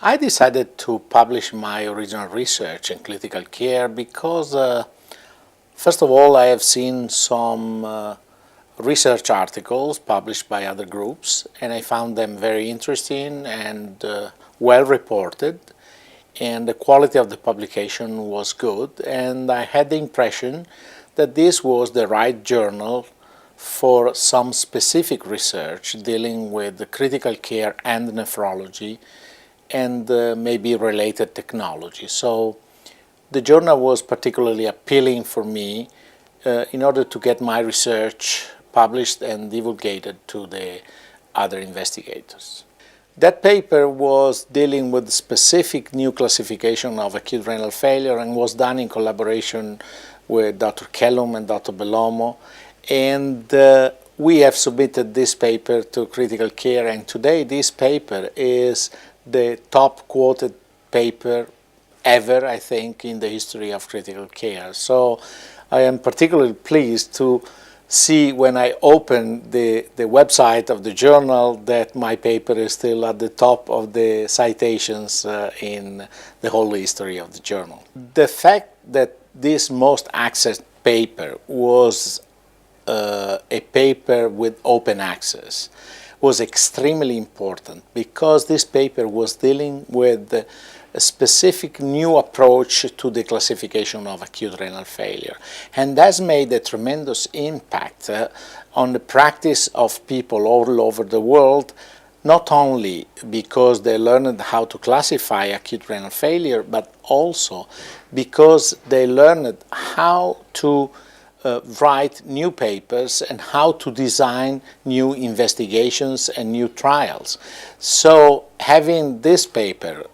I decided to publish my original research in critical care because, first of all, I have seen some research articles published by other groups, and I found them very interesting and well reported, and the quality of the publication was good, and I had the impression that this was the right journal for some specific research dealing with critical care and nephrology and maybe related technology. So the journal was particularly appealing for me in order to get my research published and divulgated to the other investigators. That paper was dealing with specific new classification of acute renal failure and was done in collaboration with Dr. Kellum and Dr. Bellomo, and we have submitted this paper to critical care, and today this paper is the top quoted paper ever, I think, in the history of critical care. So I am particularly pleased to see when I open the website of the journal that my paper is still at the top of the citations in the whole history of the journal. The fact that this most accessed paper was a paper with open access was extremely important because this paper was dealing with a specific new approach to the classification of acute renal failure, and has made a tremendous impact on the practice of people all over the world, not only because they learned how to classify acute renal failure, but also because they learned how to write new papers and how to design new investigations and new trials. So having this paper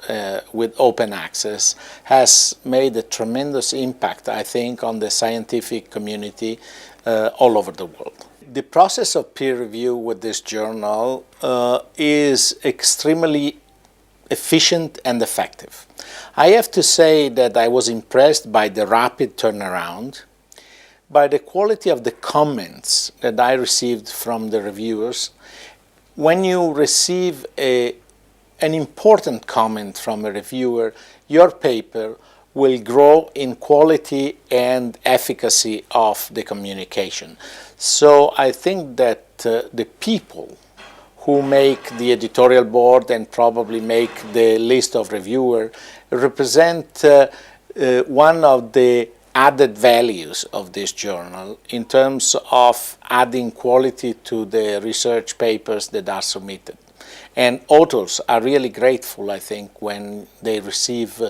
with open access has made a tremendous impact, I think, on the scientific community all over the world. The process of peer review with this journal is extremely efficient and effective. I have to say that I was impressed by the rapid turnaround, by the quality of the comments that I received from the reviewers. When you receive an important comment from a reviewer, your paper will grow in quality and efficacy of the communication. So I think that the people who make the editorial board and probably make the list of reviewers represent one of the added values of this journal in terms of adding quality to the research papers that are submitted. And authors are really grateful, I think, when they receive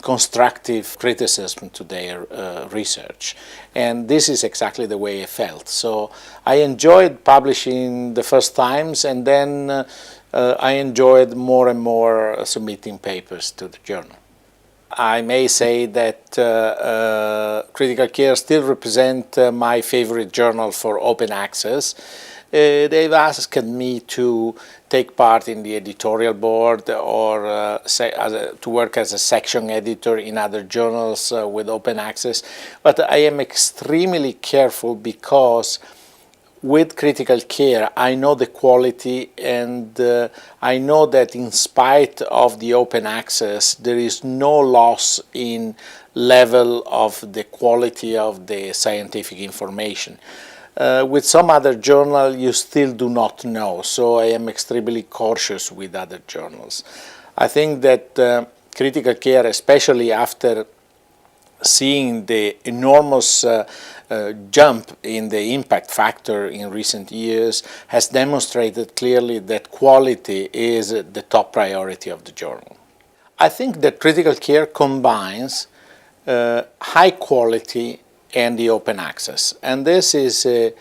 constructive criticism to their research. And this is exactly the way I felt. So I enjoyed publishing the first times, and then I enjoyed more and more submitting papers to the journal. I may say that Critical Care still represents my favorite journal for open access. They've asked me to take part in the editorial board or to work as a section editor in other journals with open access, but I am extremely careful because with Critical Care, I know the quality, and I know that in spite of the open access, there is no loss in level of the quality of the scientific information. With some other journal, you still do not know, so I am extremely cautious with other journals. I think that Critical Care, especially after seeing the enormous jump in the impact factor in recent years, has demonstrated clearly that quality is the top priority of the journal. I think that Critical Care combines high quality and the open access, and this is a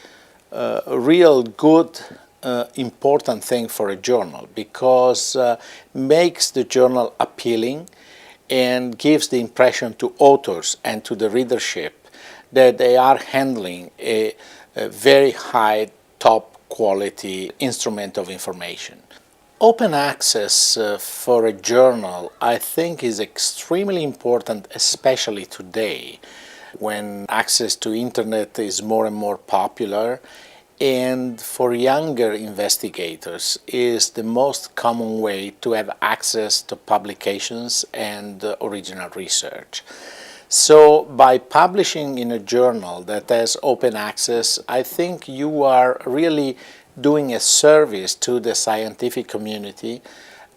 real good important thing for a journal because makes the journal appealing and gives the impression to authors and to the readership that they are handling a very high, top quality instrument of information. Open access for a journal, I think, is extremely important, especially today when access to internet is more and more popular and for younger investigators is the most common way to have access to publications and original research. So by publishing in a journal that has open access, I think you are really doing a service to the scientific community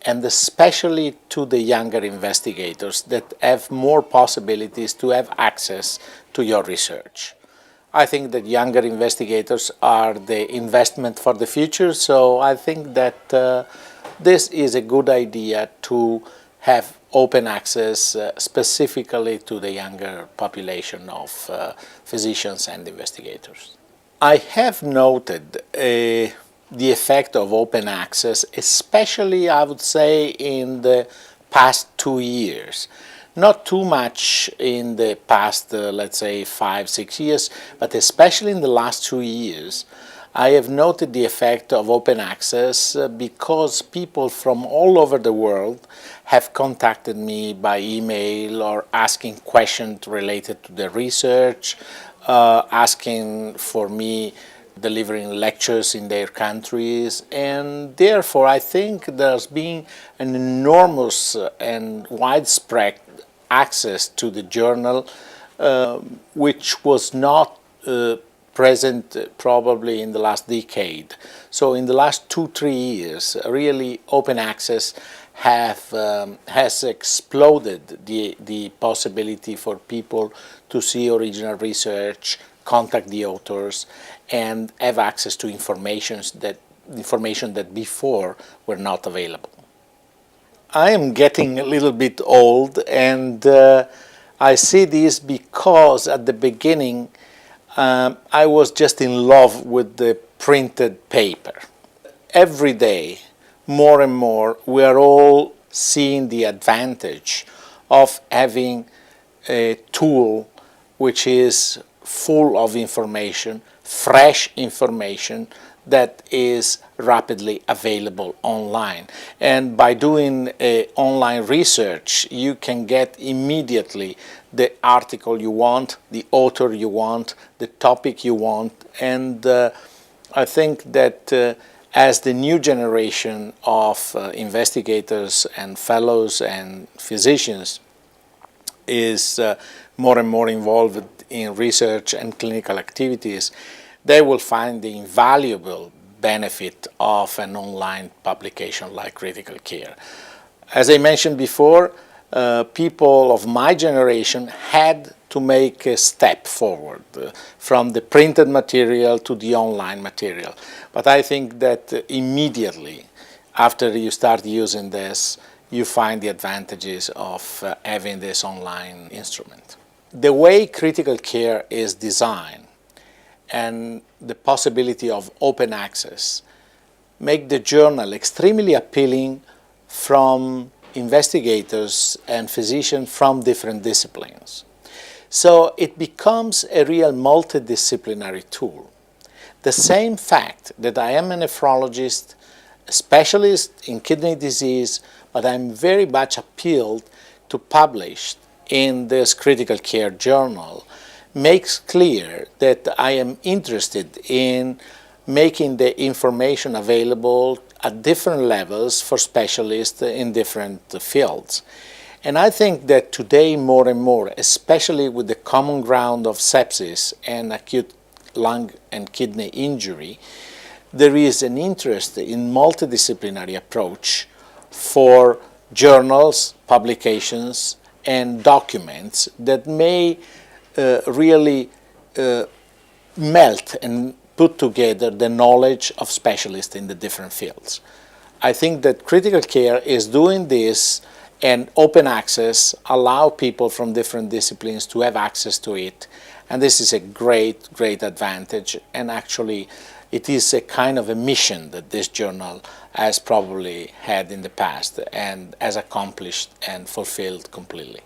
and especially to the younger investigators that have more possibilities to have access to your research. I think that younger investigators are the investment for the future, so I think that this is a good idea to have open access specifically to the younger population of physicians and investigators. I have noted the effect of open access, especially I would say in the past 2 years. Not too much in the past, let's say 5-6 years, but especially in the last 2 years, I have noted the effect of open access because people from all over the world have contacted me by email or asking questions related to the research, asking for me delivering lectures in their countries, and therefore I think there's been an enormous and widespread access to the journal, which was not present probably in the last decade. So in the last 2-3 years, really open access has exploded the possibility for people to see original research, contact the authors, and have access to information that before were not available. I am getting a little bit old, and I see this because at the beginning I was just in love with the printed paper. Every day, more and more, we are all seeing the advantage of having a tool which is full of information, fresh information, that is rapidly available online. And by doing online research, you can get immediately the article you want, the author you want, the topic you want. And I think that as the new generation of investigators and fellows and physicians is more and more involved in research and clinical activities, they will find the invaluable benefit of an online publication like Critical Care. As I mentioned before, people of my generation had to make a step forward from the printed material to the online material. But I think that immediately after you start using this, you find the advantages of having this online instrument. The way Critical Care is designed and the possibility of open access make the journal extremely appealing from investigators and physicians from different disciplines. So it becomes a real multidisciplinary tool. The same fact that I am a nephrologist, a specialist in kidney disease, but I'm very much appealed to publish in this Critical Care journal makes clear that I am interested in making the information available at different levels for specialists in different fields. And I think that today more and more, especially with the common ground of sepsis and acute lung and kidney injury, there is an interest in multidisciplinary approach for journals, publications, and documents that may really melt and put together the knowledge of specialists in the different fields. I think that Critical Care is doing this, and open access allow people from different disciplines to have access to it, and this is a great advantage, and actually it is a kind of a mission that this journal has probably had in the past and has accomplished and fulfilled completely.